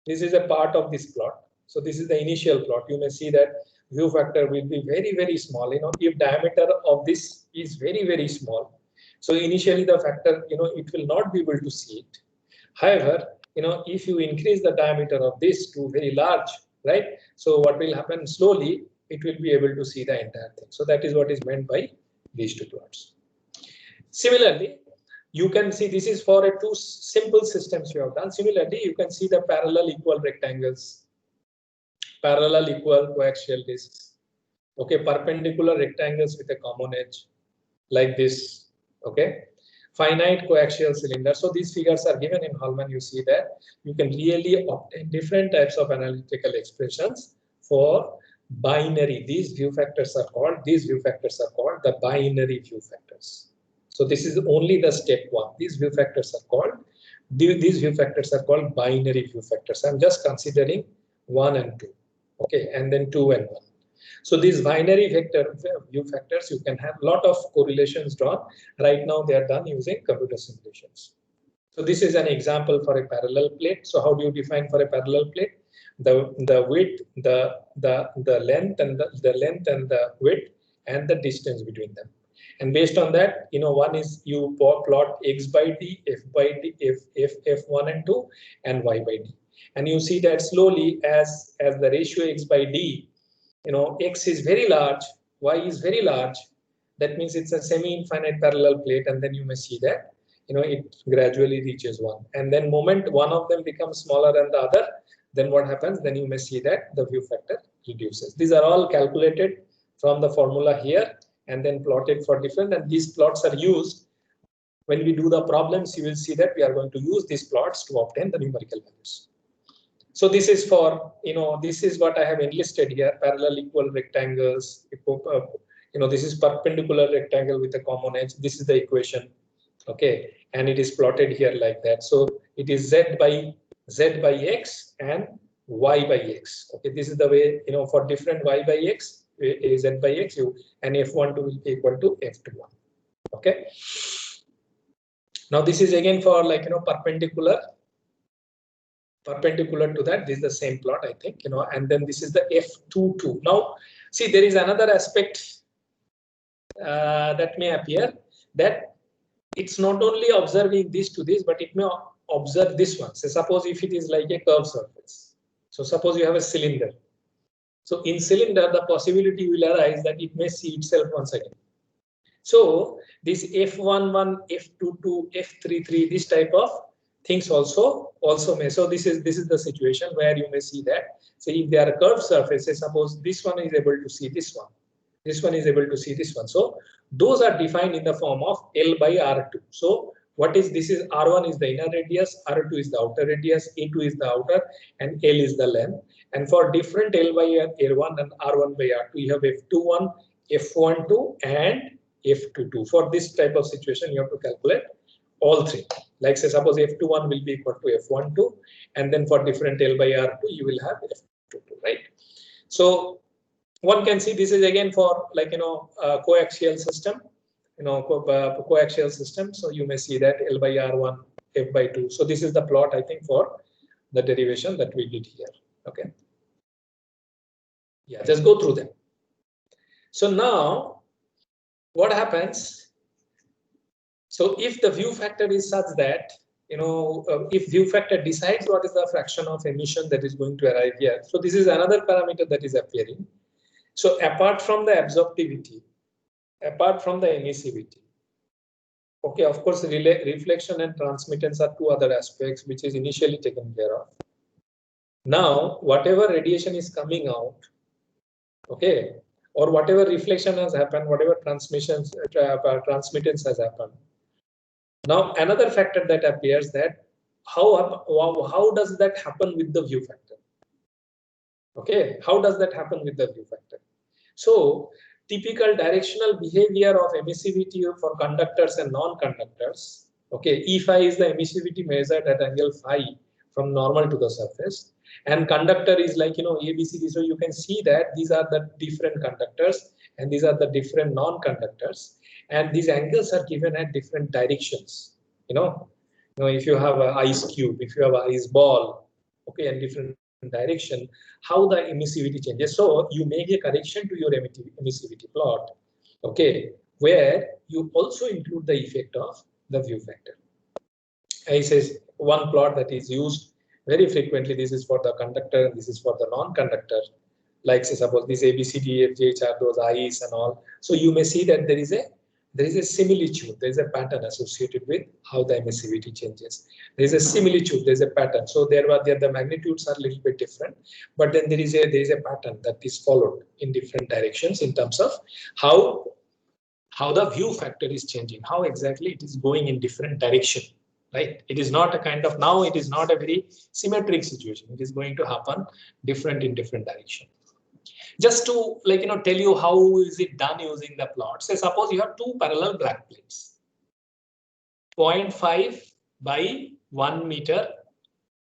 This is a part of this plot. So this is the initial plot. You may see that view factor will be very small. If diameter of this is very small, so initially the factor, it will not be able to see it. However, if you increase the diameter of this to very large, right? So what will happen slowly, it will be able to see the entire thing. So that is what is meant by these two plots. Similarly, you can see this is for two simple systems you have done. Similarly, you can see the parallel equal rectangles, parallel equal coaxial discs, okay, perpendicular rectangles with a common edge like this, okay, finite coaxial cylinder. So these figures are given in Hallman. You see that you can really obtain different types of analytical expressions for binary. These view factors are called the binary view factors. So this is only the step one. These view factors are called binary view factors. I'm just considering 1 and 2, okay, and then 2 and 1. So these binary view factors, you can have a lot of correlations drawn. Right now they are done using computer simulations. So this is an example for a parallel plate. So how do you define for a parallel plate? The width, the length and the width and the distance between them. And based on that, one is you plot x by d, f by d, f1 and 2, and y by d. And you see that slowly as the ratio x by d, x is very large, y is very large. That means it's a semi-infinite parallel plate, and then you may see that it gradually reaches 1. And then moment one of them becomes smaller than the other, then what happens? Then you may see that the view factor reduces. These are all calculated from the formula here and then plotted for different, and these plots are used when we do the problems. You will see that we are going to use these plots to obtain the numerical values. So this is for, this is what I have enlisted here, parallel equal rectangles. This is perpendicular rectangle with a common edge. This is the equation, okay, and it is plotted here like that. So it is z by x and y by x. Okay, this is the way, for different y by x, z by x, and f12 will be equal to f21. Okay. Now this is again for perpendicular to that. This is the same plot, I think, and then this is the f22. Now see, there is another aspect that may appear, that it's not only observing this to this, but it may observe this one. So suppose if it is like a curved surface. So suppose you have a cylinder. So in cylinder, the possibility will arise that it may see itself once again. So this f11, f22, f33, this type of things also may. So this is the situation where you may see that. So if they are curved surfaces, suppose this one is able to see this one. This one is able to see this one. So those are defined in the form of L by R2. So what is this? Is R1 is the inner radius, R2 is the outer radius, A2 is the outer, and L is the length. And for different L by R1 and R1 by R2, you have F21, F12, and F22. For this type of situation, you have to calculate all three. Like say, suppose F21 will be equal to F12, and then for different L by R2, you will have F22, right? So one can see this is again for coaxial system, coaxial system. So you may see that L by R1, F by 2. So this is the plot, I think, for the derivation that we did here. Okay. Yeah, just go through them. So now what happens? So if the view factor is such that, if view factor decides what is the fraction of emission that is going to arrive here. So this is another parameter that is appearing. So apart from the absorptivity, apart from the emissivity, okay, of course, reflection and transmittance are two other aspects which is initially taken care of. Now, whatever radiation is coming out, okay, or whatever reflection has happened, whatever transmittance has happened. Now, another factor that appears, that how does that happen with the view factor? Okay, how does that happen with the view factor? So typical directional behavior of emissivity for conductors and non-conductors, Okay, E phi is the emissivity measured at angle phi from normal to the surface, and conductor is like, you know, ABCD. So you can see that these are the different conductors and these are the different non-conductors, and these angles are given at different directions. If you have an ice cube, if you have an ice ball, okay, and different direction, how the emissivity changes. So you make a correction to your emissivity plot, okay, where you also include the effect of the view factor. I says one plot that is used very frequently. This is for the conductor, and this is for the non-conductor. Like say suppose this A, B, C, D, F, G, H are those I's and all. So you may see that there is a similitude, there is a pattern associated with how the emissivity changes. There is a similitude, there is a pattern. So the magnitudes are a little bit different, but then there is a pattern that is followed in different directions in terms of how the view factor is changing, how exactly it is going in different direction, right? It is not a kind of, now it is not a very symmetric situation. It is going to happen different in different direction. Just to tell you how is it done using the plot. Say suppose you have two parallel black plates, 0.5 by 1 meter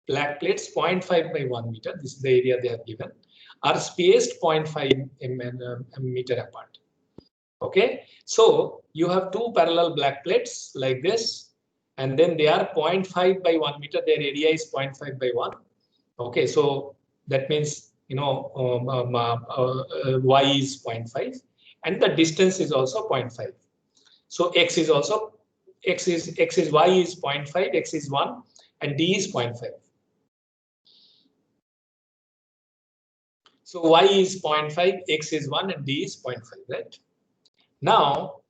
black plates, 0.5 by 1 meter. This is the area they have given, are spaced 0.5 meter apart. Okay, so you have two parallel black plates like this, and then they are 0.5 by 1 meter. Their area is 0.5 by 1. Okay, so that means y is 0.5, and the distance is also 0.5. So x is y is 0.5, x is 1, and d is 0.5. So y is 0.5, x is 1, and d is 0.5, right? Now,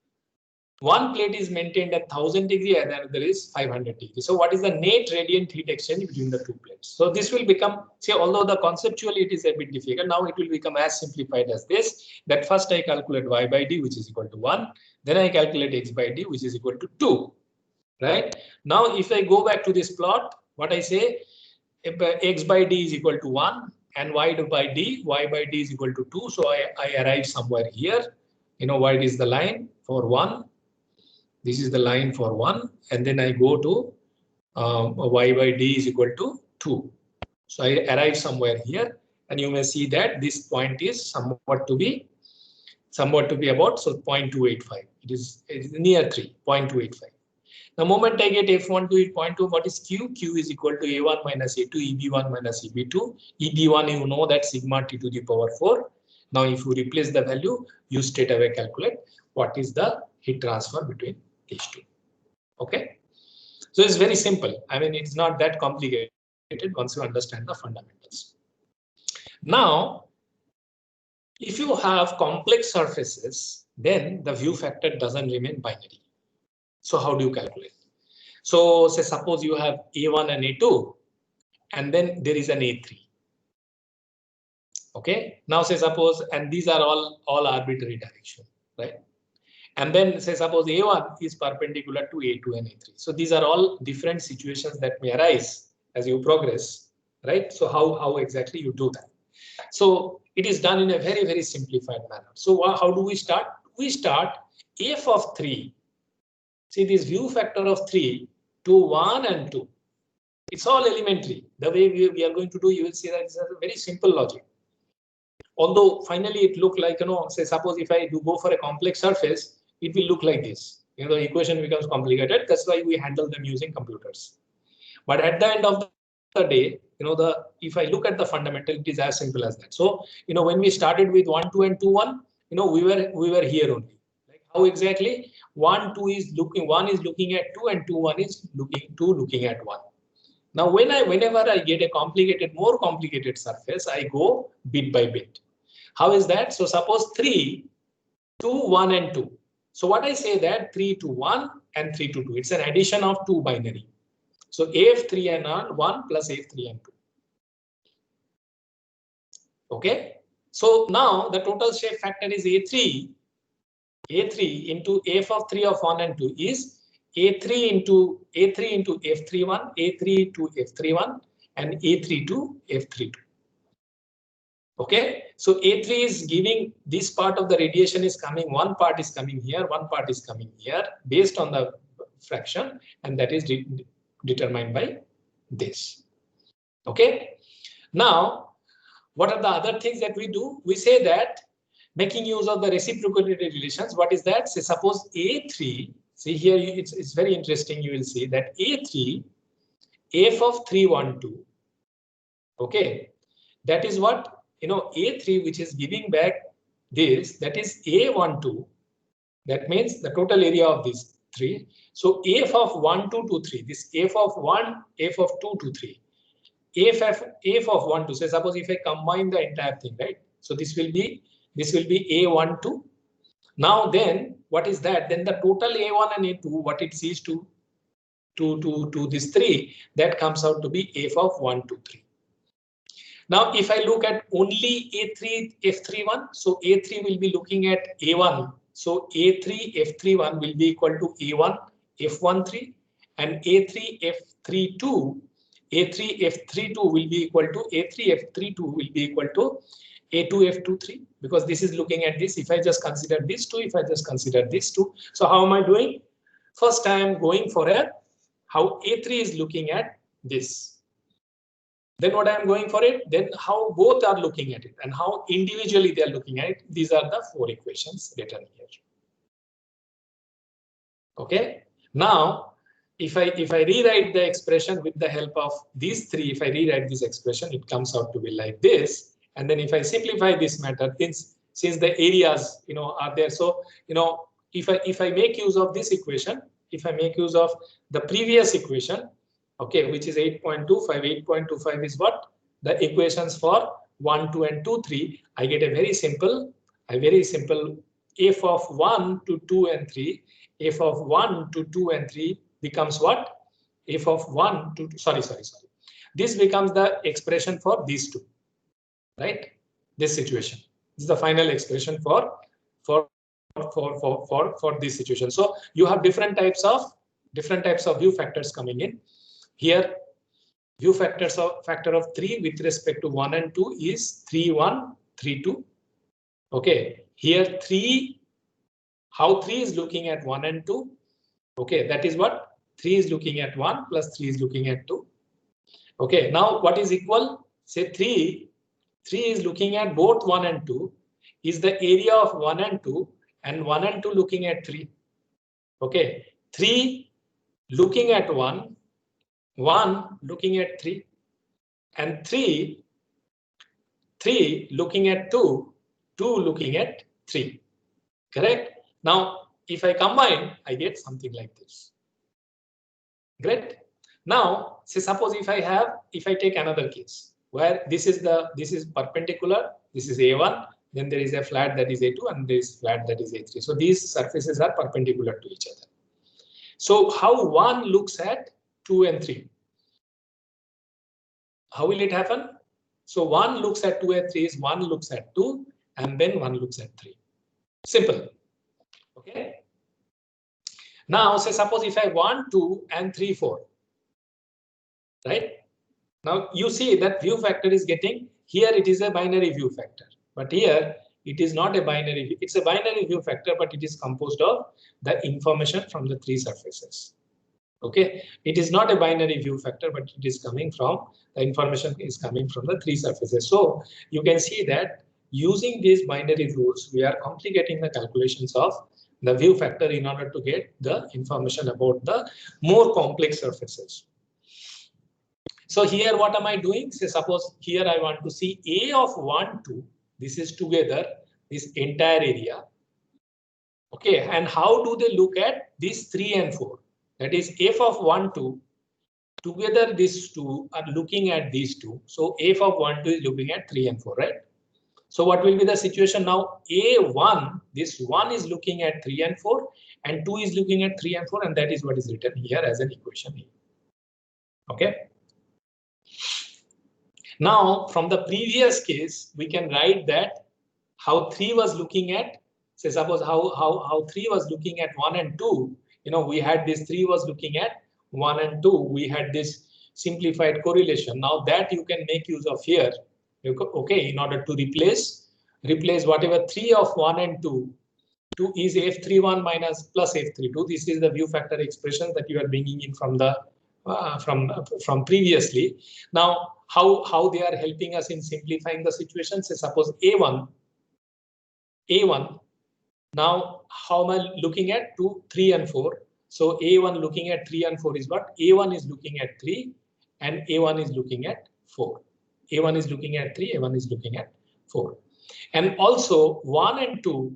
one plate is maintained at 1000 degrees and another is 500 degrees. So what is the net radiant heat exchange between the two plates? So this will become, say, although the conceptually it is a bit difficult, now it will become as simplified as this, that first I calculate y by d, which is equal to 1. Then I calculate x by d, which is equal to 2. Right? Now, if I go back to this plot, what I say, if x by d is equal to 1 and y by d is equal to 2. So I arrive somewhere here. What is the line for 1? This is the line for 1, and then I go to y by d is equal to 2. So I arrive somewhere here, and you may see that this point is somewhat to be about 0.285. It is near 3, 0.285. The moment I get f1 to 0.2, what is q? Q is equal to a1 minus a2 eb1 minus eb2. eb1, you know that sigma t to the power 4. Now, if you replace the value, you straight away calculate what is the heat transfer between these two. Okay, so it's very simple. I mean, it's not that complicated once you understand the fundamentals. Now, if you have complex surfaces, then the view factor doesn't remain binary. So how do you calculate? So say suppose you have A1 and A2, and then there is an A3. Okay, now say suppose, and these are all arbitrary direction, right? And then say suppose A1 is perpendicular to A2 and A3. So these are all different situations that may arise as you progress, right? So how exactly you do that? So it is done in a very, very simplified manner. So how do we start? We start f of 3. See this view factor of 3 to 1 and 2. It's all elementary. The way we are going to do, you will see that it's a very simple logic. Although finally it look like, say suppose if I do go for a complex surface, it will look like this. The equation becomes complicated. That's why we handle them using computers. But at the end of the day, if I look at the fundamental, it is as simple as that. So, when we started with 1, 2, and 2, 1, we were here only. Like how exactly 1 is looking at 2, and 2, 1 is looking at 1. Now, whenever I get a more complicated surface, I go bit by bit. How is that? So suppose 3, 2, 1, and 2. So what I say that 3 to 1 and 3 to 2. It's an addition of two binary. So AF3 and 1 plus AF3 and 2. Okay. So now the total shape factor is A3 into F of 3 of 1 and 2 is A3 into F31, A3 to F31, and A3 to F32. Okay, so A3 is giving this part of the radiation is coming, one part is coming here, one part is coming here based on the fraction, and that is determined by this. Okay. Now, what are the other things that we do? We say that making use of the reciprocity relations. What is that? Say suppose A3. See here, it's very interesting. You will see that A3, f of 3, 1, 2. Okay, that is what, A3, which is giving back this, that is A12. That means the total area of these 3. So f of 1, 2 to 3, this f of 1, f of 2 to 3, f of 1 to, say suppose if I combine the entire thing, right? So this will be A12. Now then, what is that? Then the total A1 and A2, what it sees to this 3, that comes out to be f of 1, 2, 3. Now, if I look at only A3 F31, so A3 will be looking at A1. So A3 F31 will be equal to A1 F13, and A3 F32 will be equal to A3 F32 will be equal to A2 F23, because this is looking at this. If I just consider this two, if I just consider this two, so how am I doing? First, I am going for how A3 is looking at this. Then what I am going for it, then how both are looking at it and how individually they are looking at it. These are the 4 equations written here. Okay. Now, if I rewrite the expression with the help of these 3, if I rewrite this expression, it comes out to be like this. And then if I simplify this matter, since the areas are there, so if I make use of this equation, if I make use of the previous equation, okay, which is 8.25. 8.25 is what? The equations for 1, 2, and 2, 3. I get a very simple f of 1 to 2 and 3. F of 1 to 2 and 3 becomes what? F of 1 to sorry. This becomes the expression for these two, right? This situation. This is the final expression for this situation. So you have different types of view factors coming in. Here, view factor of 3 with respect to 1 and 2 is 3, 1, 3, 2. Okay, here 3, how 3 is looking at 1 and 2. Okay, that is what 3 is looking at 1 plus 3 is looking at 2. Okay, now what is equal? Say 3 is looking at both 1 and 2 is the area of 1 and 2, and 1 and 2 looking at 3. Okay, 3 looking at 1 looking at 3, and 3 looking at 2 looking at 3. Correct? Now, if I combine, I get something like this. Great. Now, say suppose if I take another case where this is perpendicular, this is A1, then there is a flat that is A2, and there is flat that is A3. So these surfaces are perpendicular to each other. So how 1 looks at 2 and 3? How will it happen? So 1 looks at 2 and 3 is 1 looks at 2, and then 1 looks at 3. Simple. Okay. Now, say suppose if I want 2 and 3, 4. Right? Now you see that view factor is getting, here it is a binary view factor, but here it is not a binary. It's a binary view factor, but it is composed of the information from the 3 surfaces. Okay, it is not a binary view factor, but it is coming from the information is coming from the 3 surfaces. So you can see that using these binary rules, we are complicating the calculations of the view factor in order to get the information about the more complex surfaces. So here, what am I doing? Say suppose here I want to see A of 1, 2. This is together this entire area. Okay, and how do they look at these 3 and 4? That is f of 1, 2. Together these two are looking at these two. So f of 1, 2 is looking at 3 and 4, right? So what will be the situation now? A1, this 1 is looking at 3 and 4, and 2 is looking at 3 and 4, and that is what is written here as an equation here. Okay. Now, from the previous case, we can write that how 3 was looking at, say suppose how 3 was looking at 1 and 2. We had this 3 was looking at 1 and 2. We had this simplified correlation. Now that you can make use of here. Okay, in order to replace whatever 3 of 1 and 2 2 is F31 minus plus F32. This is the view factor expression that you are bringing in from the from previously. Now, how they are helping us in simplifying the situation? Say suppose A1. Now, how am I looking at 2, 3, and 4? So A1 looking at 3 and 4 is what? A1 is looking at 3 and A1 is looking at 4. A1 is looking at 3, A1 is looking at 4. And also 1 and 2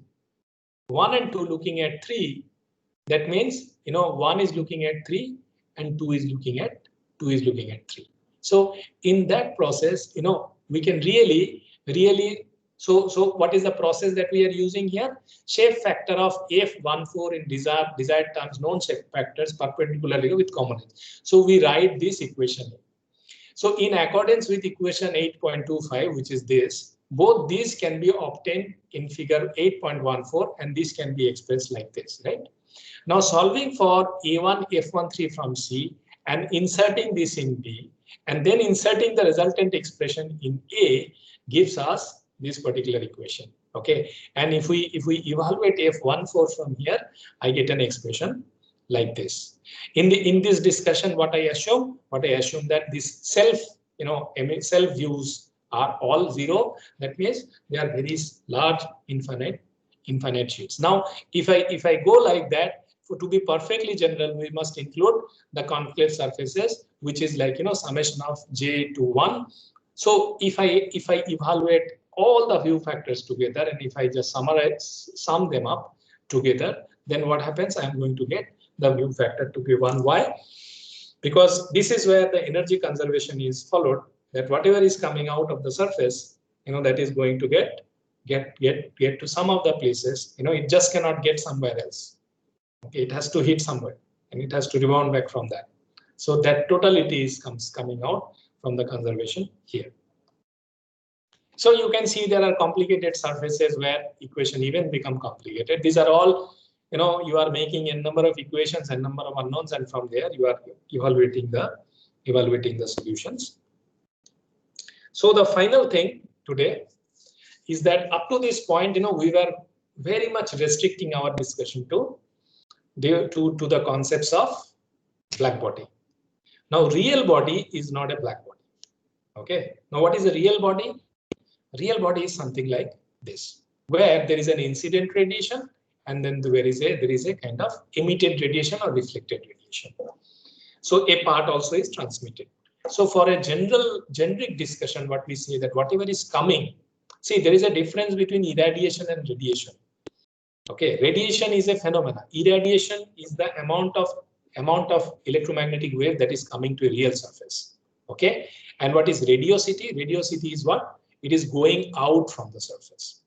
looking at 3. That means, 1 is looking at 3 and 2 is looking at 3. So in that process, we can really so what is the process that we are using here? Shape factor of F14 in desired terms, known shape factors perpendicularly with common edge. So we write this equation. So in accordance with equation 8.25, which is this, both these can be obtained in figure 8.14 and this can be expressed like this, right? Now solving for A1 F13 from C and inserting this in B and then inserting the resultant expression in A gives us this particular equation. Okay, and if we evaluate F14 from here, I get an expression like this. In this discussion, what I assume that this self views are all 0. That means they are very large infinite sheets. Now, if I go like that, to be perfectly general, we must include the concave surfaces, which is like summation of j to 1. So if I evaluate all the view factors together and if I just sum them up together, then what happens? I am going to get the view factor to be 1. Why? Because this is where the energy conservation is followed, that whatever is coming out of the surface, that is going to get to some of the places, it just cannot get somewhere else. Okay, it has to hit somewhere and it has to rebound back from that. So that totality is coming out from the conservation here. So you can see there are complicated surfaces where equation even become complicated. These are all, you are making a number of equations and number of unknowns, and from there you are evaluating the solutions. So the final thing today is that up to this point, we were very much restricting our discussion to the concepts of black body. Now, real body is not a black body. Okay. Now, what is a real body? Real body is something like this, where there is an incident radiation and then there is a kind of emitted radiation or reflected radiation. So a part also is transmitted. So for a generic discussion, what we say that whatever is coming, see, there is a difference between irradiation and radiation. Okay, radiation is a phenomena. Irradiation is the amount of electromagnetic wave that is coming to a real surface. Okay, and what is radiosity? Radiosity is what? It is going out from the surface,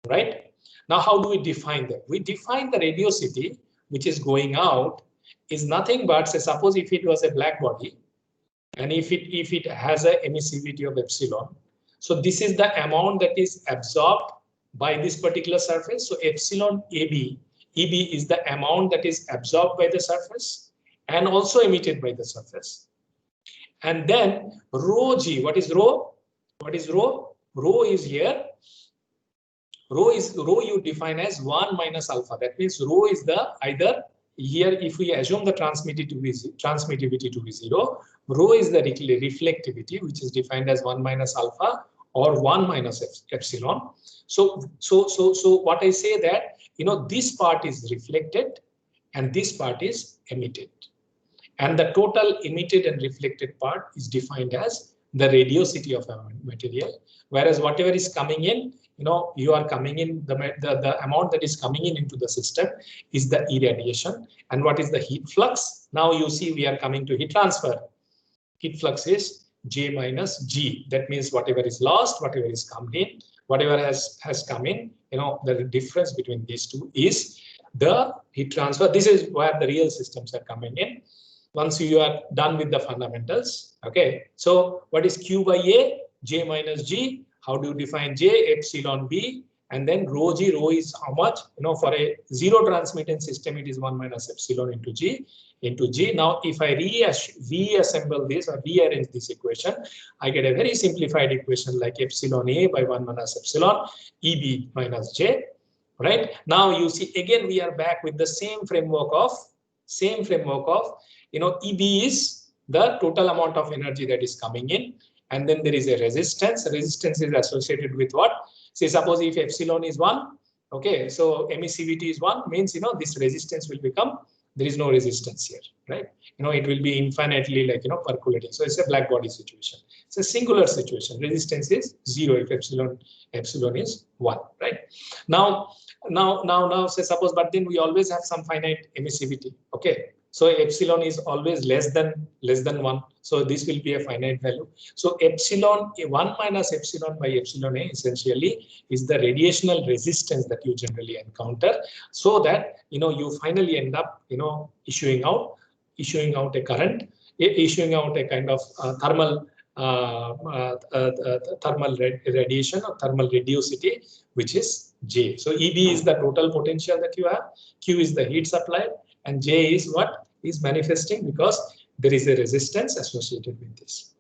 right? Now, how do we define that? We define the radiosity, which is going out, is nothing but, say, suppose if it was a black body, and if it has a emissivity of epsilon, so this is the amount that is absorbed by this particular surface. So epsilon EB is the amount that is absorbed by the surface and also emitted by the surface. And then rho G, what is rho? What is rho? Rho is here. Rho you define as 1 minus alpha. That means rho is the either here, if we assume the transmittivity to be 0, rho is the reflectivity, which is defined as 1 minus alpha or 1 minus epsilon. So what I say that, this part is reflected and this part is emitted. And the total emitted and reflected part is defined as the radiosity of a material, whereas whatever is coming in, you are coming in, the amount that is coming into the system is the irradiation. And what is the heat flux? Now you see we are coming to heat transfer. Heat flux is J minus G. That means whatever is lost, whatever is come in, whatever has come in, the difference between these two is the heat transfer. This is where the real systems are coming in. Once you are done with the fundamentals, okay. So what is Q by A? J minus G. How do you define J? Epsilon B. And then rho G. Rho is how much? For a zero transmitting system, it is 1 minus epsilon into G. Now, if I reassemble this or rearrange this equation, I get a very simplified equation like epsilon A by 1 minus epsilon EB minus J. right? Now you see again we are back with the same framework of EB is the total amount of energy that is coming in, and then there is a resistance. Resistance is associated with what? Say suppose if epsilon is 1, okay, so emissivity is 1, means this resistance will become, there is no resistance here, right? It will be infinitely like percolating. So it's a black body situation. It's a singular situation. Resistance is 0 if epsilon is 1, right? Now say suppose, but then we always have some finite emissivity, okay? So epsilon is always less than 1. So this will be a finite value. So epsilon 1 minus epsilon by epsilon A essentially is the radiational resistance that you generally encounter, so that you finally end up issuing out a current, issuing out a kind of thermal radiation or thermal radiosity, which is J. So EB is the total potential that you have, Q is the heat supply, and J is what is manifesting because there is a resistance associated with this.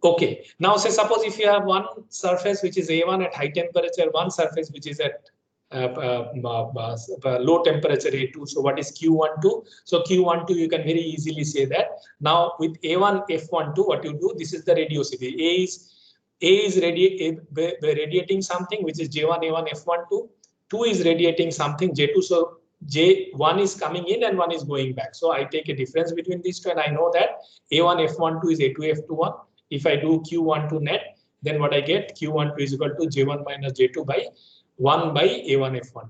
Okay, now say suppose if you have one surface which is A1 at high temperature, one surface which is at low temperature A2. So what is Q12? So Q12 you can very easily say that. Now with A1 F12, what you do? This is the radiosity. A is radiating something which is J1 A1 F12. 2 is radiating something J2. So J1 is coming in and 1 is going back. So I take a difference between these two and I know that A1 F12 is A2 F21. If I do Q12 net, then what I get? Q12 is equal to J1 minus J2 by 1 by A1 F12.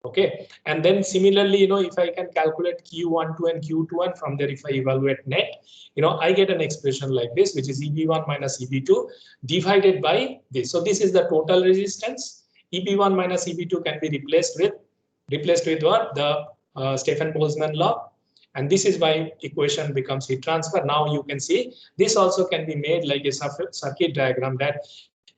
Okay, and then similarly, if I can calculate Q12 and Q2, and from there if I evaluate net, I get an expression like this, which is EB1 minus EB2 divided by this. So this is the total resistance. EB1 minus EB2 can be replaced with what? The Stefan-Boltzmann law. And this is why equation becomes heat transfer. Now you can see this also can be made like a circuit diagram, that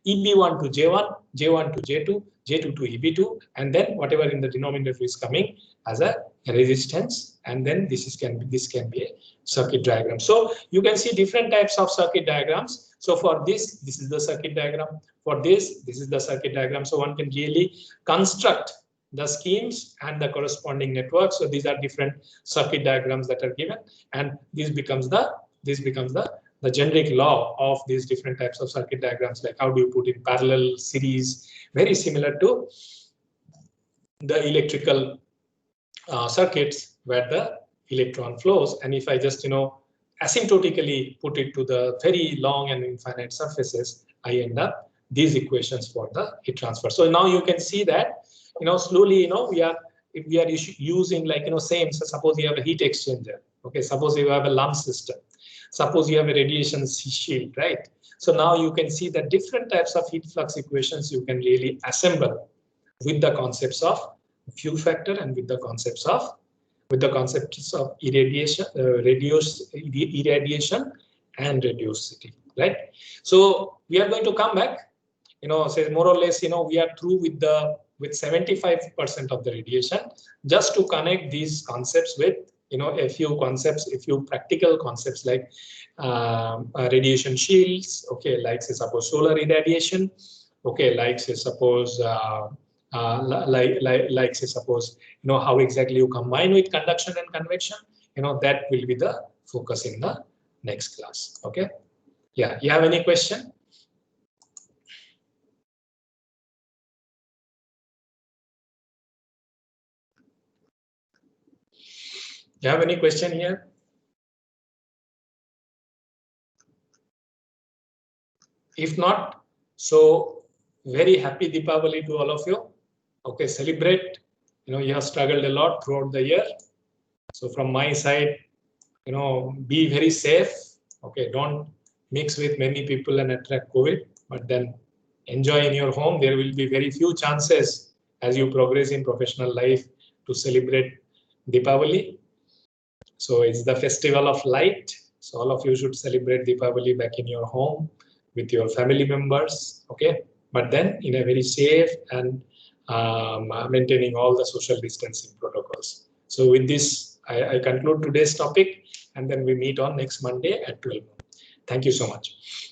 EB1 to J1, J1 to J2, J2 to EB2, and then whatever in the denominator is coming as a resistance, and then this can be a circuit diagram. So you can see different types of circuit diagrams. So for this is the circuit diagram. For this is the circuit diagram. So one can really construct the schemes and the corresponding networks. So these are different circuit diagrams that are given, and this becomes the generic law of these different types of circuit diagrams, like how do you put in parallel, series, very similar to the electrical circuits where the electron flows. And if I just asymptotically put it to the very long and infinite surfaces, I end up these equations for the heat transfer. So now you can see that slowly we are using like same. So suppose you have a heat exchanger, okay, suppose you have a lump system, suppose you have a radiation shield, right? So now you can see that different types of heat flux equations you can really assemble with the concepts of Q factor and with the concepts of irradiation, irradiation and radiosity, right? So we are going to come back, say more or less, we are through with 75% of the radiation, just to connect these concepts with a few practical concepts like radiation shields, okay, like say suppose solar irradiation, okay, like say suppose like say suppose how exactly you combine with conduction and convection, that will be the focus in the next class. Okay, yeah, you have any question? You have any question here? If not, so very happy Deepavali to all of you. Okay, celebrate. You have struggled a lot throughout the year. So from my side, be very safe. Okay, don't mix with many people and attract COVID, but then enjoy in your home. There will be very few chances as you progress in professional life to celebrate Deepavali. So it's the festival of light. So all of you should celebrate Deepavali back in your home with your family members, okay? But then in a very safe and maintaining all the social distancing protocols. So with this, I conclude today's topic, and then we meet on next Monday at 12. Thank you so much.